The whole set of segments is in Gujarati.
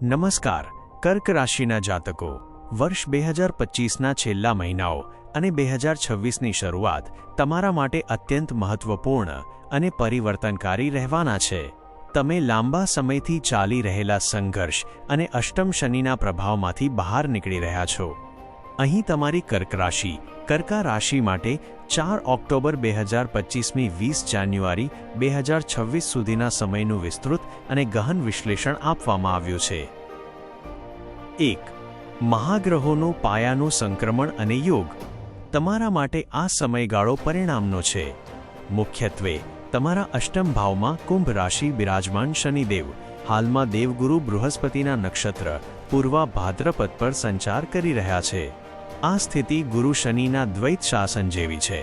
નમસ્કાર. કર્ક રાશિના જાતકો, વર્ષ 2025ના છેલ્લા મહિનાઓ અને 2026ની શરૂઆત તમારા માટે અત્યંત મહત્વપૂર્ણ અને પરિવર્તનકારી રહેવાના છે. તમે લાંબા સમયથી ચાલી રહેલા સંઘર્ષ અને અષ્ટમ શનિના પ્રભાવમાંથી બહાર નીકળી રહ્યા છો. અહીં તમારી કર્ક રાશિ, કર્કા રાશિ માટે 4 ઓક્ટોબર 2025મી 20 જાન્યુઆરી 2026 સુધીના સમયનું વિસ્તૃત અને ગહન વિશ્લેષણ આપવામાં આવ્યું છે. 1. મહાગ્રહોનું પાયાનું સંક્રમણ અને યોગ. તમારા માટે આ સમયગાળો પરિણામનો છે. મુખ્યત્વે તમારા અષ્ટમ ભાવમાં કુંભ રાશિ બિરાજમાન શનિદેવ હાલમાં દેવગુરુ બૃહસ્પતિના નક્ષત્ર પૂર્વા ભાદ્રપદ પર સંચાર કરી રહ્યા છે. આ સ્થિતિ ગુરુ શનિના દ્વૈત શાસન જેવી છે.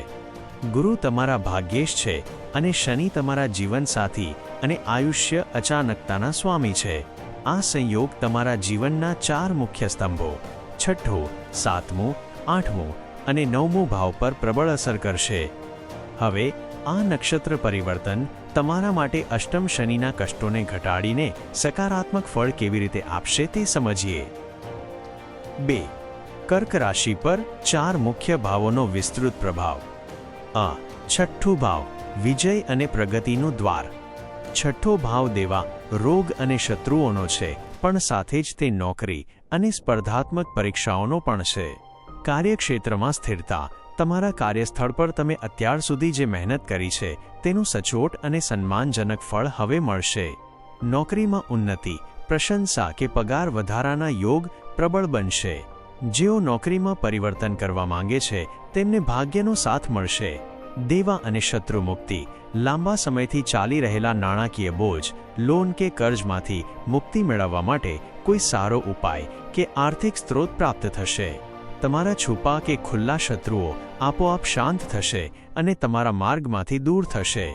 ગુરુ તમારા ભાગ્યેશ છે અને શનિ તમારા જીવનસાથી અને આયુષ્ય અચાનકતાના સ્વામી છે. આ સંયોગ તમારા જીવનના 4 મુખ્ય સ્તંભો 6, 7, 8 અને 9 ભાવ પર પ્રબળ અસર કરશે. હવે આ નક્ષત્ર પરિવર્તન તમારા માટે અષ્ટમ શનિના કષ્ટોને ઘટાડીને સકારાત્મક ફળ કેવી રીતે આપશે તે સમજીએ. 2. કર્ક રાશિ પર 4 મુખ્ય ભાવોનો વિસ્તૃત પ્રભાવ. છઠ્ઠો ભાવ વિજય અને પ્રગતિનું દ્વાર. છઠ્ઠો ભાવ દેવા, રોગ અને શત્રુઓનો છે, પણ સાથે જ તે નોકરી અને સ્પર્ધાત્મક પરીક્ષાઓનો પણ છે. કાર્યક્ષેત્રમાં સ્થિરતા. તમારા કાર્યસ્થળ પર તમે અત્યાર સુધી જે મહેનત કરી છે તેનું સચોટ અને સન્માનજનક ફળ હવે મળશે. નોકરીમાં ઉન્નતિ, પ્રશંસા કે પગાર વધારાના યોગ પ્રબળ બનશે. જેઓ નોકરીમાં પરિવર્તન કરવા માંગે છે તેમને ભાગ્યનો સાથ મળશે. દેવા અને શત્રુ મુક્તિ. લાંબા સમયથી ચાલી રહેલા નાણાકીય બોજ, લોન કે કર્જમાંથી મુક્તિ મેળવવા માટે કોઈ સારો ઉપાય કે આર્થિક સ્ત્રોત પ્રાપ્ત થશે. તમારા છુપા કે ખુલ્લા શત્રુઓ આપોઆપ શાંત થશે અને તમારા માર્ગમાંથી દૂર થશે.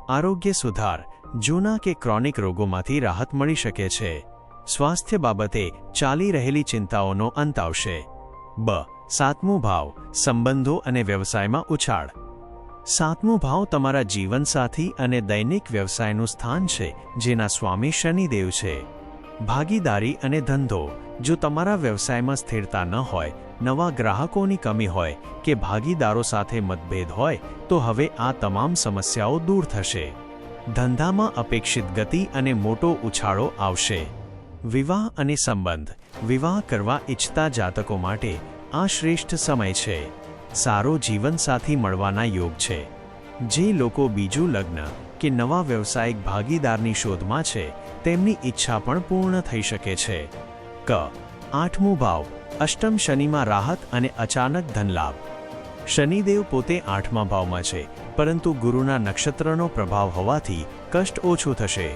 આરોગ્ય સુધાર. જૂના કે ક્રોનિક રોગોમાંથી રાહત મળી શકે છે. સ્વાસ્થ્ય બાબતે ચાલી રહેલી ચિંતાઓનો અંત આવશે. 7મો ભાવ સંબંધો અને વ્યવસાયમાં ઉછાળ. 7મો ભાવ તમારા જીવનસાથી અને દૈનિક વ્યવસાયનું સ્થાન છે, જેના સ્વામી શનિદેવ છે. ભાગીદારી અને ધંધો. જો તમારા વ્યવસાયમાં સ્થિરતા ન હોય, નવા ગ્રાહકોની કમી હોય કે ભાગીદારો સાથે મતભેદ હોય તો હવે આ તમામ સમસ્યાઓ દૂર થશે. ધંધામાં અપેક્ષિત ગતિ અને મોટો ઉછાળો આવશે. વિવાહ અને સંબંધ. વિવાહ કરવા ઈચ્છતા જાતકો માટે આ શ્રેષ્ઠ સમય છે. સારો જીવનસાથી મળવાના યોગ છે. જે લોકો બીજું લગ્ન કે નવા વ્યવસાયિક ભાગીદારની શોધમાં છે તેમની ઈચ્છા પણ પૂર્ણ થઈ શકે છે. 8મો ભાવ અષ્ટમ શનિમાં રાહત અને અચાનક ધનલાભ. શનિદેવ પોતે 8મા ભાવમાં છે, પરંતુ ગુરુના નક્ષત્રનો પ્રભાવ હોવાથી કષ્ટ ઓછું થશે.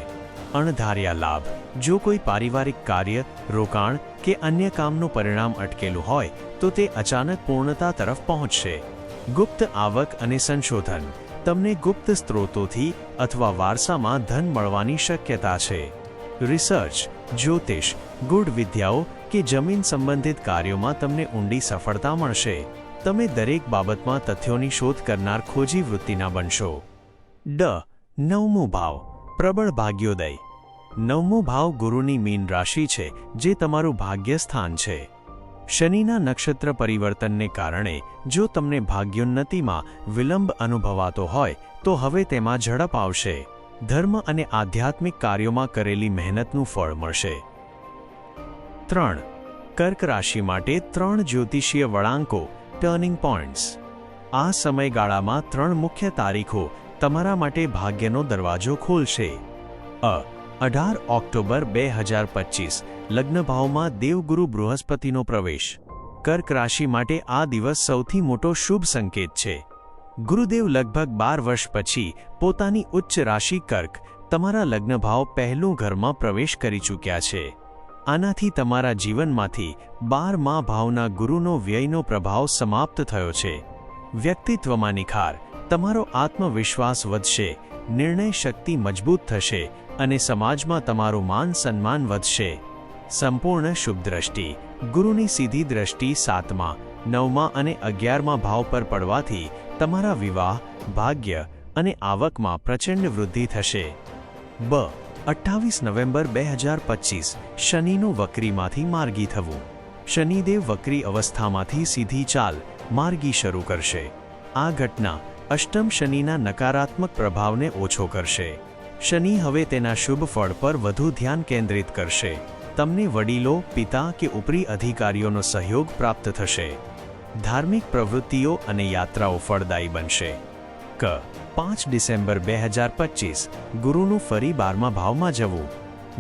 અણધાર્યા લાભ. જો કોઈ પારિવારિક કાર્ય, રોકાણ કે અન્ય કામનું પરિણામ અટકેલું હોય તો તે અચાનક પૂર્ણતા તરફ પહોંચશે. ગુપ્ત આવક અને સંશોધન. તમને ગુપ્ત સ્ત્રોતોથી અથવા વારસામાં ધન મળવાની શક્યતા છે. રિસર્ચ, જ્યોતિષ, ગૂઢ વિદ્યાઓ કે જમીન સંબંધિત કાર્યોમાં તમને ઊંડી સફળતા મળશે. તમે દરેક બાબતમાં તથ્યોની શોધ કરનાર ખોજી વૃત્તિના બનશો. 9મો ભાવ પ્રબળ ભાગ્યોદય. 9મો ભાવ ગુરુની મીન રાશિ છે, જે તમારું ભાગ્ય સ્થાન છે. શનિના નક્ષત્ર પરિવર્તનને કારણે જો તમને ભાગ્યોન્નતિમાં વિલંબ અનુભવાતો હોય તો હવે તેમાં ઝડપ આવશે. ધર્મ અને આધ્યાત્મિક કાર્યોમાં કરેલી મહેનતનું ફળ મળશે. 3. કર્ક રાશિ માટે 3 જ્યોતિષીય વળાંકો, ટર્નિંગ પોઇન્ટ્સ. આ સમયગાળામાં 3 મુખ્ય તારીખો તમારા માટે ભાગ્યનો દરવાજો ખોલશે. 18 ઓક્ટોબર 2025 લગ્નભાવમાં દેવગુરુ બૃહસ્પતિનો પ્રવેશ. કર્ક રાશિ માટે આ દિવસ સૌથી મોટો શુભ સંકેત છે. ગુરુદેવ લગભગ 12 વર્ષ પછી પોતાની ઉચ્ચ રાશિ કર્ક, તમારા લગ્નભાવ પહેલું ઘરમાં પ્રવેશ કરી ચૂક્યા છે. આનાથી તમારા જીવનમાંથી 12મા ભાવના ગુરુનો વ્યયનો પ્રભાવ સમાપ્ત થયો છે. વ્યક્તિત્વમાં નિખાર. તમારો આત્મવિશ્વાસ વધશે, નિર્ણય શક્તિ મજબૂત થશે અને સમાજમાં તમારું માન સન્માન વધશે. સંપૂર્ણ શુભ દ્રષ્ટિ. ગુરુની સીધી દ્રષ્ટિ 7મા, 9મા અને 11મા ભાવ પર પડવાથી તમારા વિવાહ, ભાગ્ય અને આવકમાં પ્રચંડ વૃદ્ધિ થશે. 28 નવેમ્બર 2025 શનિનું વક્રીમાંથી માર્ગી થવું. શનિદેવ વક્રી અવસ્થામાંથી સીધી ચાલ માર્ગી શરૂ કરશે. આ ઘટના અષ્ટમ શનિના નકારાત્મક પ્રભાવને ઓછો કરશે. શનિ હવે તેના શુભ ફળ પર વધુ ધ્યાન કેન્દ્રિત કરશે. તમને વડીલો, પિતા કે ઉપરી અધિકારીઓનો સહયોગ પ્રાપ્ત થશે. ધાર્મિક પ્રવૃત્તિઓ અને યાત્રાઓ ફળદાયી બનશે. 5 ડિસેમ્બર 2025 ગુરુનું ફરી 12મા ભાવમાં જવું.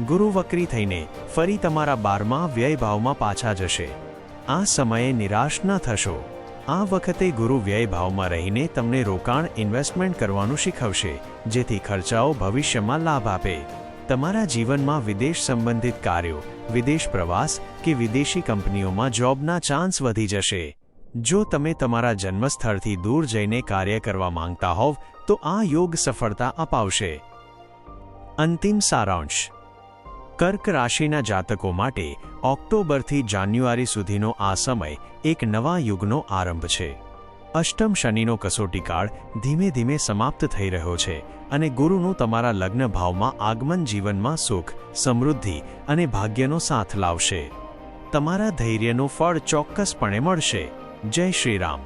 ગુરુ વક્રી થઈને ફરી તમારા 12મા વ્યય ભાવમાં પાછા જશે. આ સમયે નિરાશ ન થશો. આ વખતે ગુરુ વ્યય ભાવમાં રહીને તમને રોકાણ ઇન્વેસ્ટમેન્ટ કરવાનું શીખવશે, જેથી ખર્ચાઓ ભવિષ્યમાં લાભ આપે. તમારા જીવનમાં વિદેશ સંબંધિત કાર્યો, વિદેશ પ્રવાસ કે વિદેશી કંપનીઓમાં જોબના ચાન્સ વધી જશે. જો તમે તમારા જન્મસ્થળથી દૂર જઈને કાર્ય કરવા માંગતા હોવ તો આ યોગ સફળતા અપાવશે. અંતિમ સારાંશ. કર્ક રાશિના જાતકો માટે ઓક્ટોબરથી જાન્યુઆરી સુધીનો આ સમય એક નવા યુગનો આરંભ છે. અષ્ટમ શનિનો કસોટીકાળ ધીમે ધીમે સમાપ્ત થઈ રહ્યો છે અને ગુરુનું તમારા લગ્ન ભાવમાં આગમન જીવનમાં સુખ, સમૃદ્ધિ અને ભાગ્યનો સાથ લાવશે. તમારા ધૈર્યનું ફળ ચોક્કસપણે મળશે. જય શ્રી રામ.